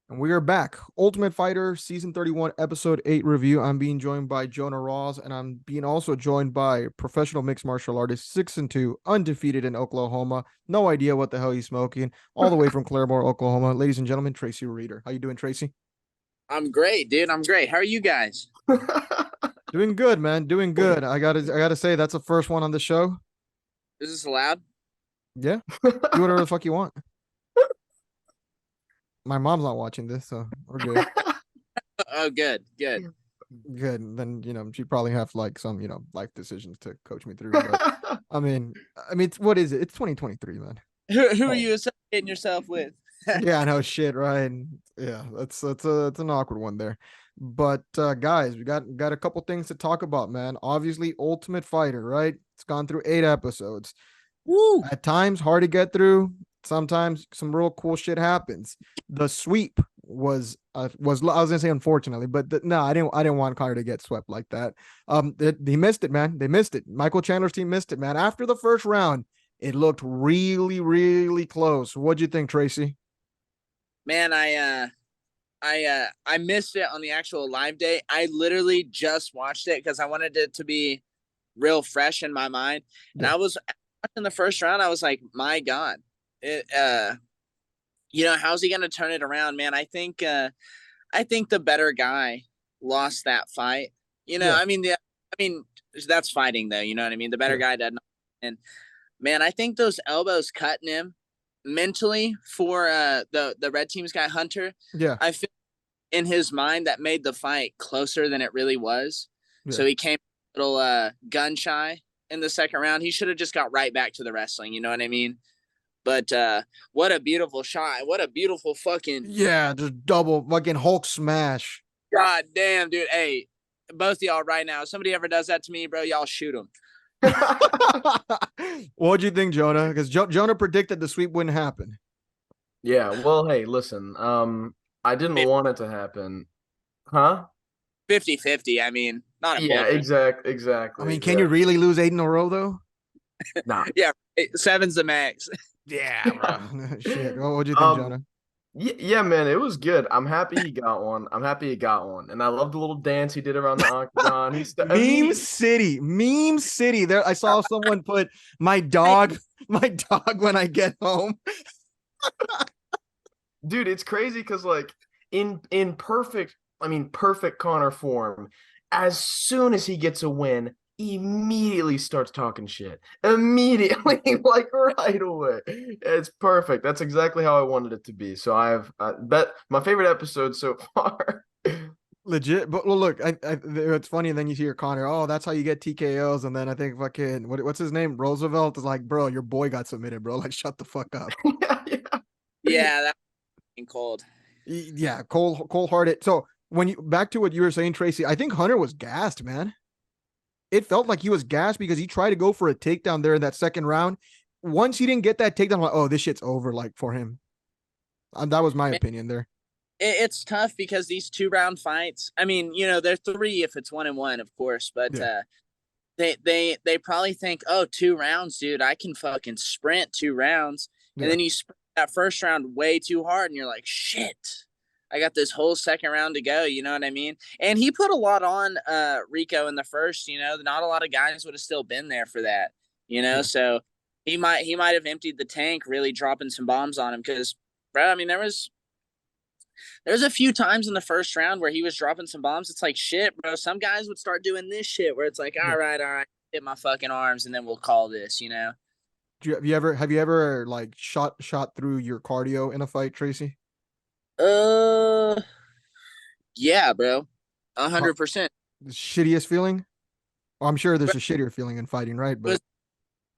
And we are back. Ultimate Fighter Season 31, Episode 8 review. I'm being joined by Jonah Rawls, and I'm being also joined by professional mixed martial artist, 6-2, undefeated in Oklahoma. No idea what the hell he's smoking. All the way from Claremore, Oklahoma. Ladies and gentlemen, Tracy Reader. How you doing, Tracy? I'm great, dude. I'm great. How are you guys? Doing good, man. Doing good. I gotta say, that's the first one on the show. Is this allowed? Yeah. Do whatever the fuck you want. My mom's not watching this, so we're good. Oh, good, good. Good. And then, she probably have like some, life decisions to coach me through. But I mean, what is it? It's 2023, man. Who are Oh. you associating yourself with? Yeah, I know shit, right? Yeah, that's an awkward one there. But guys, we got a couple things to talk about, man. Obviously, Ultimate Fighter, right? It's gone through 8 episodes. Woo! At times, hard to get through. Sometimes some real cool shit happens. The sweep was I was gonna say unfortunately, but no, I didn't want Connor to get swept like that. He missed it, man. They missed it. Michael Chandler's team missed it, man. After the first round, it looked really, really close. What'd you think, Tracy? Man, I missed it on the actual live day. I literally just watched it because I wanted it to be real fresh in my mind. And Yeah, I was watching the first round. I was like, my God, it. How's he gonna turn it around, man? I think the better guy lost that fight. yeah, I mean that's fighting though. You know what I mean? The better yeah, guy did not. And man, I think those elbows cutting him mentally for the red team's guy Hunter. yeah, I feel in his mind that made the fight closer than it really was. yeah. So he came a little gun shy in the second round. He should have just got right back to the wrestling. You know what I mean? But what a beautiful shot! What a beautiful fucking Yeah, just double fucking Hulk smash. god damn, dude. Hey, both of y'all right now. If somebody ever does that to me, bro, y'all shoot them. What'd you think, Jonah? Because Jonah predicted the sweep wouldn't happen. Yeah, well, hey, listen, I didn't want it to happen. Huh? 50-50. I mean, not Yeah, important. I exactly, mean, can you really lose 8 in a row though? Nah. Yeah, seven's the max. Yeah, bro. Shit. What'd you think, Um, Jonah? yeah, man, it was good. I'm happy he got one. I'm happy he got one. And I love the little dance he did around the octagon. Meme City, Meme City. There, I saw someone put my Hey, dog, my dog when I get home. Dude, it's crazy because like in perfect Connor form, as soon as he gets a win, immediately starts talking shit. Immediately, like right away. It's perfect. That's exactly how I wanted it to be. So I've bet my favorite episode so far. Legit, but well, look, it's funny. And then you hear Connor, oh, that's how you get TKOs. And then I think fucking what's his name? Roosevelt is like, bro, your boy got submitted, bro. Like, shut the fuck up. Yeah, yeah. yeah, that's cold. Yeah, cold hearted. So when you back to what you were saying, Tracy, I think Hunter was gassed, man. It felt like he was gassed because he tried to go for a takedown there in that second round. Once he didn't get that takedown, I'm like, oh, this shit's over, like for him. That was my Man, opinion there. it's tough because these 2 round fights. I mean, they're three if it's 1-1, of course, but Yeah, they probably think, oh, 2 rounds, dude, I can fucking sprint 2 rounds, and yeah, then you sprint that first round way too hard, and you're like, shit, I got this whole second round to go. You know what I mean? And he put a lot on Rico in the first. Not a lot of guys would have still been there for that. yeah. So he might have emptied the tank, really dropping some bombs on him because, bro, I mean, there's a few times in the first round where he was dropping some bombs. It's like shit, bro. Some guys would start doing this shit where it's like, Yeah. all right, hit my fucking arms, and then we'll call this. Have you ever like shot through your cardio in a fight, Tracy? Uh, yeah, bro, a How, hundred percent. the shittiest feeling? Well, I'm sure there's It a shittier feeling in fighting, right? was But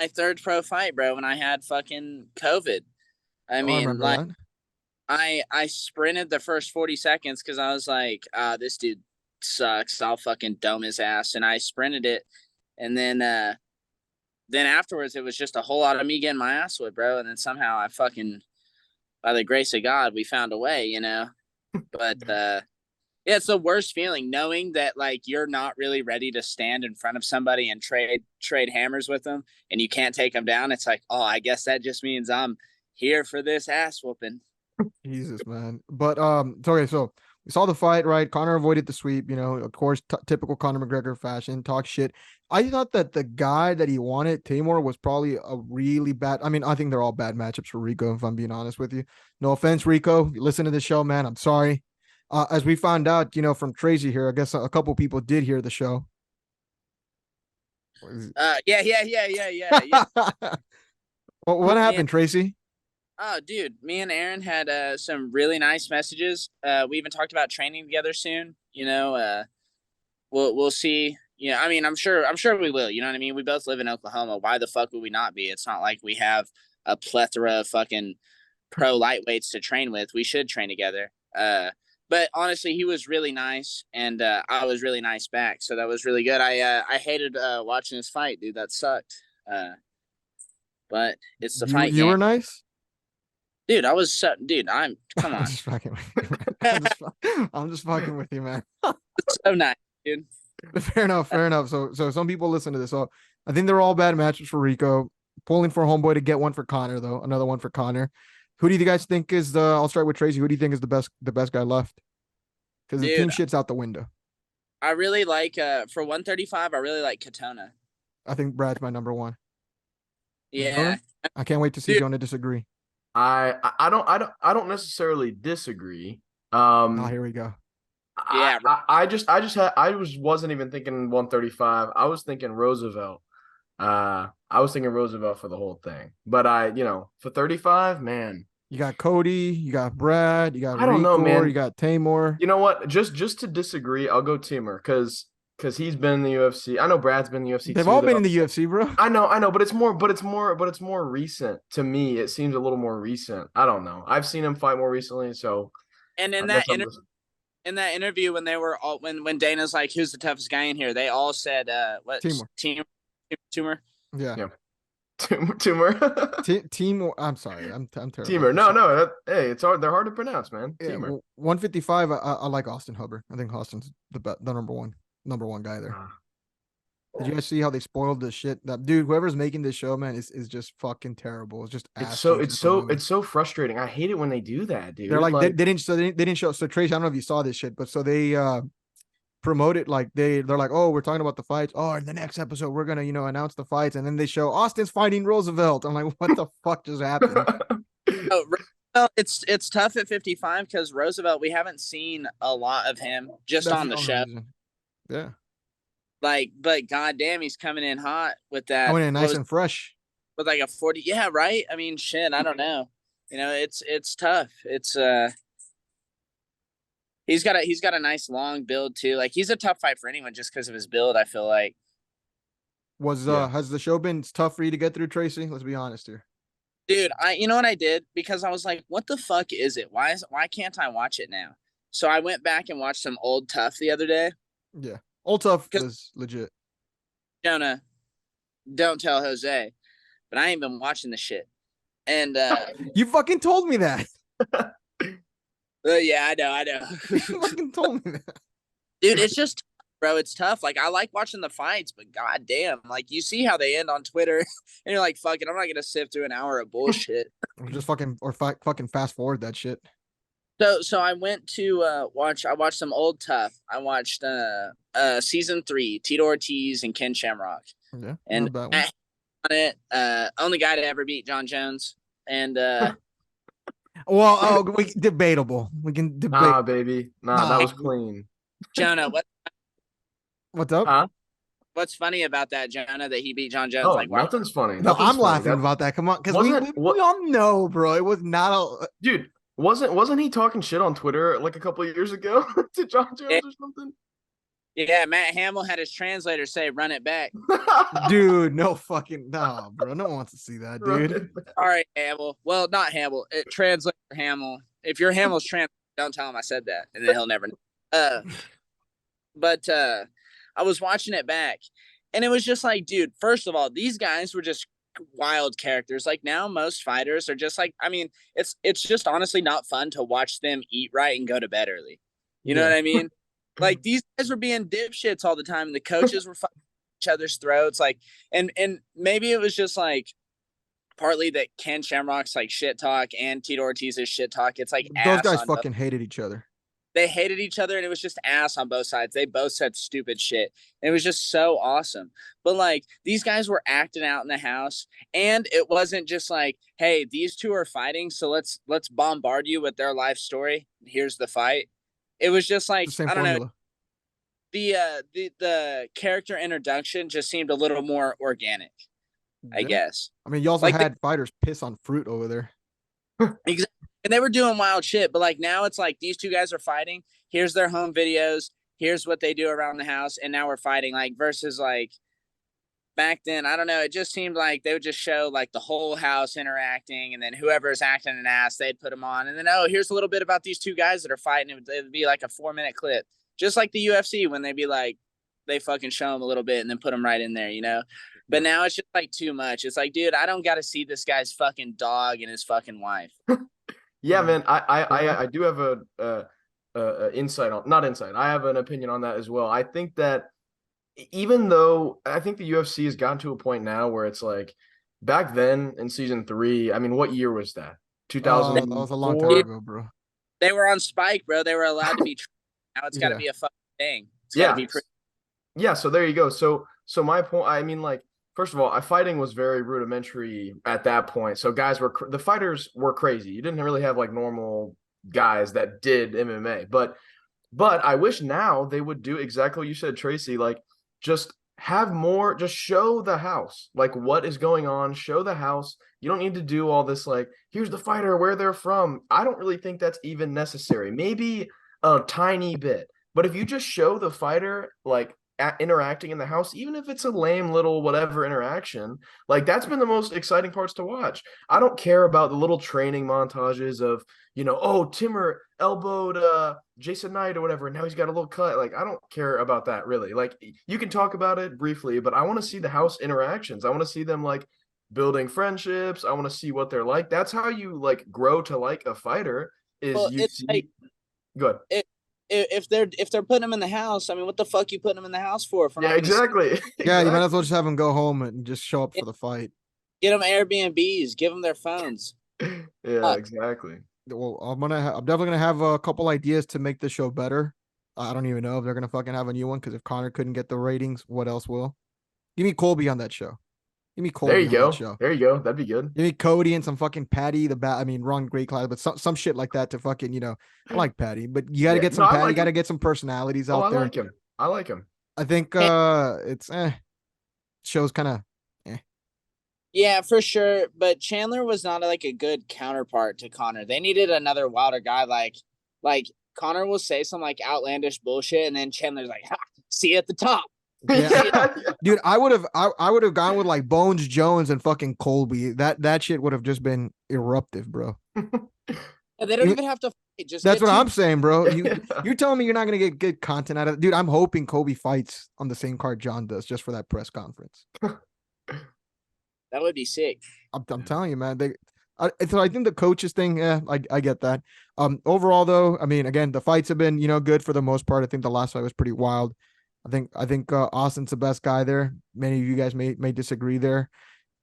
my third pro fight, bro, when I had fucking COVID. I oh, I mean, remember like that. I sprinted the first 40 seconds because I was like, this dude sucks. I'll fucking dome his ass. And I sprinted it. And then afterwards it was just a whole lot of me getting my ass whipped, bro. And then somehow I fucking, by the grace of God, we found a way. But yeah, it's the worst feeling knowing that like you're not really ready to stand in front of somebody and trade hammers with them and you can't take them down. It's like, oh, I guess that just means I'm here for this ass whooping. Jesus, man. But so, okay, so we saw the fight, right? Conor avoided the sweep, of course, typical Conor McGregor fashion, talk shit. I thought that the guy that he wanted, Tamor, was probably a really bad. I mean, I think they're all bad matchups for Rico, if I'm being honest with you. No offense, Rico. You listen to the show, man. I'm sorry. As we found out, from Tracy here, I guess a couple people did hear the show. Yeah. What Man, happened, Tracy? oh, dude, me and Aaron had some really nice messages. We even talked about training together soon. We'll see. Yeah, I mean, I'm sure we will. You know what I mean? We both live in Oklahoma. Why the fuck would we not be? It's not like we have a plethora of fucking pro lightweights to train with. We should train together. But honestly, he was really nice, and I was really nice back. So that was really good. I hated watching this fight, dude. That sucked. But it's the fight You game, were nice. dude. Dude. Come I'm on, just fucking with you, man. I'm just fucking with you, man. so nice, dude. Fair enough. Fair enough. So some people listen to this. So I think they're all bad matches for Rico. Pulling for Homeboy to get one for Conor, though. Another one for Conor. Who do you guys think is the? I'll start with Tracy. Who do you think is the best guy left? Because the team Dude, shit's out the window. I really like for 135. I really like Katona. I think Brad's my number one. Yeah, Jonah? I can't wait to see dude. Jonah disagree. I don't necessarily disagree. Oh, here we go. Yeah, wasn't even thinking 135. I was thinking Roosevelt. I was thinking Roosevelt for the whole thing. But for 35, man. You got Cody, you got Brad, you got I don't know, Rico, man. you got Tamor. You know what? Just to disagree, I'll go Timur because he's been in the UFC. I know Brad's been in the UFC They've too, all though. been in the UFC, bro. I know, but it's more recent to me. It seems a little more recent. I don't know. I've seen him fight more recently, so and I in guess that I'm just in that interview when they were all when Dana's like, "Who's the toughest guy in here?" They all said, "What Timor. tumor?" Yeah. yeah. Timur. Team. I'm sorry. I'm terrible. Timur. No. Hey, it's hard. They're hard to pronounce, man. Yeah, Timur. 155. I like Austin Hubbard. I think Austin's the number one guy there. Did you guys see how they spoiled the shit? That dude, whoever's making this show, man, is just fucking terrible. It's just It's so frustrating. I hate it when they do that, dude. They're like they didn't show. So Trace, I don't know if you saw this shit, but so they promote it like they're like, oh, we're talking about the fights. Oh, in the next episode, we're gonna announce the fights, and then they show Austin's fighting Roosevelt. I'm like, what the fuck just happened? Oh, well, it's tough at 55 because Roosevelt, we haven't seen a lot of him just That's on the show. reason. Yeah. But goddamn, he's coming in hot with that. Coming in nice and fresh. With like a 40. Yeah, right. I mean, shit. I don't know. It's tough. It's he's got a nice long build too. Like he's a tough fight for anyone just because of his build. I feel like. Has the show been tough for you to get through, Tracy? Let's be honest here. Dude, you know what I did? Because I was like, what the fuck is it? Why can't I watch it now? So I went back and watched some old Tough the other day. Yeah. Old Tough was legit. Jonah, don't tell Jose, but I ain't been watching the shit. And you fucking told me that. Yeah, I know. You fucking told me that. Dude, it's just, bro, it's tough. Like I like watching the fights, but goddamn, like you see how they end on Twitter, and you're like, fuck it, I'm not gonna sift through an hour of bullshit. Or just fucking fast forward that shit. So I went to I watched some old Tough. I watched season 3, Tito Ortiz and Ken Shamrock. Yeah. And on it, only guy to ever beat John Jones. And well, debatable. We can debate. Nah, baby. Nah, that was clean. Jonah, what's up? Huh? What's funny about that, Jonah, that he beat John Jones? Oh, like, nothing's funny. No, Nothing's I'm laughing about that. Come on, because we all know, bro. It was not a dude. Wasn't he talking shit on Twitter like a couple of years ago to John Jones or something? Yeah, Matt Hamill had his translator say, "Run it back." Dude, no, bro. No one wants to see that, dude. All right, Hamill. Well, not Hamill. Translator Hamill. If you're Hamill's translator, don't tell him I said that, and then he'll never know. But I was watching it back, and it was just like, dude, first of all, these guys were just wild characters. Like now most fighters are just like, I mean, it's just honestly not fun to watch them eat right and go to bed early. You know what I mean? Like these guys were being dipshits all the time, and the coaches were fucking each other's throats. Like, and maybe it was just like partly that Ken Shamrock's like shit talk and Tito Ortiz's shit talk. It's like Those ass guys on both. fucking hated each other. They hated each other, and it was just ass on both sides. They both said stupid shit. And it was just so awesome. But like these guys were acting out in the house, and it wasn't just like, hey, these two are fighting, so let's bombard you with their life story. Here's the fight. It was just like, The same I don't formula. know. The character introduction just seemed a little more organic, I Yeah. guess. I mean, you also Like had fighters piss on fruit over there. Exactly. And they were doing wild shit, but like now it's like these two guys are fighting. Here's their home videos. Here's what they do around the house, and now we're fighting. Like versus like back then, I don't know. It just seemed like they would just show like the whole house interacting, and then whoever's acting an ass, they'd put them on, and then here's a little bit about these two guys that are fighting. It would be like a 4-minute clip, just like the UFC when they'd be like they fucking show them a little bit and then put them right in there, you know. But now it's just like too much. It's like, dude, I don't got to see this guy's fucking dog and his fucking wife. Yeah, man. I do have a insight on not insight. I have an opinion on that as well. I think that even though I think the UFC has gotten to a point now where it's like back then in season 3. I mean, what year was that? 2000. That was a long time ago, bro. They were on Spike, bro. They were allowed to be. Now it's got to be a fucking thing. It's got to be pretty. Yeah. So there you go. So my point. I mean, like. First of all, fighting was very rudimentary at that point. So the fighters were crazy. You didn't really have like normal guys that did MMA. But I wish now they would do exactly what you said, Tracy. Like just have more, just show the house, like what is going on. Show the house. You don't need to do all this like, here's the fighter, where they're from. I don't really think that's even necessary. Maybe a tiny bit. But if you just show the fighter like interacting in the house, even if it's a lame little whatever interaction, like that's been the most exciting parts to watch. I don't care about the little training montages of, you know, oh, Timmer elbowed Jason Knight or whatever, and now he's got a little cut. Like I don't care about that really. Like you can talk about it briefly, but I want to see the house interactions. I want to see them like building friendships. I want to see what they're like. That's how you like grow to like a fighter is you see like, good. If they're putting them in the house, I mean, what the fuck you putting them in the house for? Yeah, exactly. Yeah, you might as well just have them go home and just show up for the fight. Get them Airbnbs. Give them their phones. Yeah, exactly. Well, I'm definitely gonna have a couple ideas to make the show better. I don't even know if they're gonna fucking have a new one because if Connor couldn't get the ratings, what else will? Give me Colby on that show. Give me Cody. There you go. That show. There you go. That'd be good. Give me Cody and some fucking Patty I mean, wrong grade class, but some shit like that to fucking, you know, I like Patty, but you gotta get some Patty, you gotta get some personalities out there. I like him. I think it's show's kind of Yeah, for sure. But Chandler was not like a good counterpart to Connor. They needed another wilder guy. Like Connor will say some like outlandish bullshit, and then Chandler's like, ha, see you at the top. Yeah. Dude, I would have gone with like Bones Jones and fucking Colby. That shit would have just been eruptive, bro. They don't even have to fight. Just that's what I'm saying, bro. You're telling me you're not gonna get good content out of it, dude. I'm hoping Colby fights on the same card John does just for that press conference. That would be sick. I'm telling you, man. So I think the coaches thing, I get that. Overall though, I mean, again, the fights have been, you know, good for the most part. I think the last fight was pretty wild. I think Austin's the best guy there. Many of you guys may disagree there.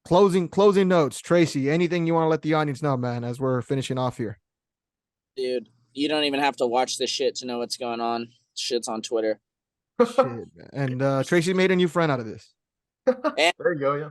Closing notes, Tracy. Anything you want to let the audience know, man, as we're finishing off here? Dude, you don't even have to watch this shit to know what's going on. Shit's on Twitter. Shit, and Tracy made a new friend out of this. There you go, yeah.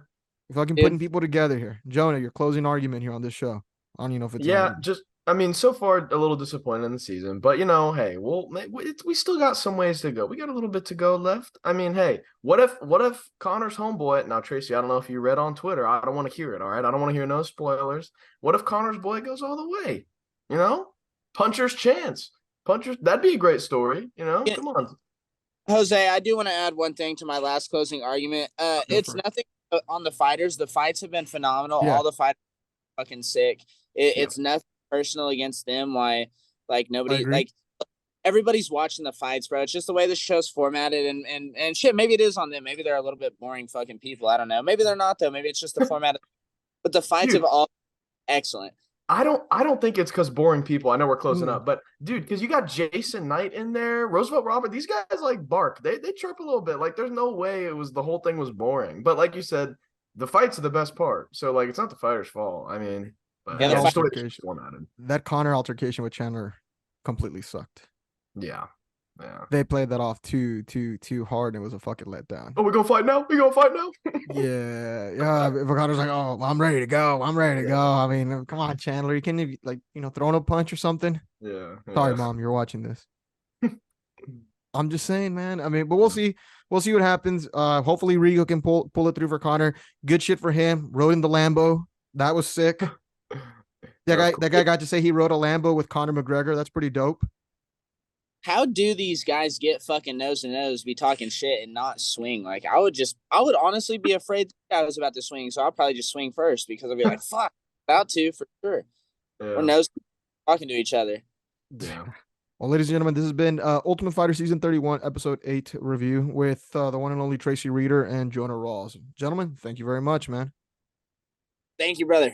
You're fucking putting people together here. Jonah, your closing argument here on this show. I don't even know if it's I mean, so far a little disappointed in the season, but you know, hey, we still got some ways to go. We got a little bit to go left. I mean, hey, what if Connor's homeboy? Now, Tracy, I don't know if you read on Twitter. I don't want to hear it. All right, I don't want to hear no spoilers. What if Connor's boy goes all the way? You know, Puncher's chance. That'd be a great story. You know, come on. Jose, I do want to add one thing to my last closing argument. It's nothing on the fighters. The fights have been phenomenal. Yeah. All the fights are fucking sick. It's nothing personal against them. Why, like nobody, like everybody's watching the fights, bro. It's just the way the show's formatted, and shit. Maybe it is on them. Maybe they're a little bit boring fucking people. I don't know. Maybe they're not though. Maybe it's just the format. But the fights have all excellent. I don't think it's because boring people. I know we're closing up, but dude, because you got Jason Knight in there, Roosevelt Robert. These guys like bark. They chirp a little bit. Like there's no way the whole thing was boring. But like you said, the fights are the best part. So like, it's not the fighter's fault. I mean, but Yeah, the just the way altercation. it's formatted. That Connor altercation with Chandler completely sucked. Yeah. Yeah. They played that off too hard, and it was a fucking letdown. Oh, we gonna fight now? We gonna fight now? Yeah. If Connor's like, oh, I'm ready to go. I'm ready to go. I mean, come on, Chandler. You can like, throw in a punch or something. Yeah. Sorry, Mom, you're watching this. I'm just saying, man. I mean, but we'll see. We'll see what happens. Hopefully Rigo can pull it through for Connor. Good shit for him. Rode in the Lambo. That was sick. That guy got to say he rode a Lambo with Conor McGregor. That's pretty dope. How do these guys get fucking nose to nose, be talking shit and not swing? Like I would honestly be afraid that I was about to swing, so I'll probably just swing first because I'll be like, fuck, about to for sure. Yeah. We're nose talking to each other. Yeah. Well, ladies and gentlemen, this has been Ultimate Fighter Season 31, Episode 8 review with the one and only Tracy Reeder and Jonah Rawls. Gentlemen, thank you very much, man. Thank you, brother.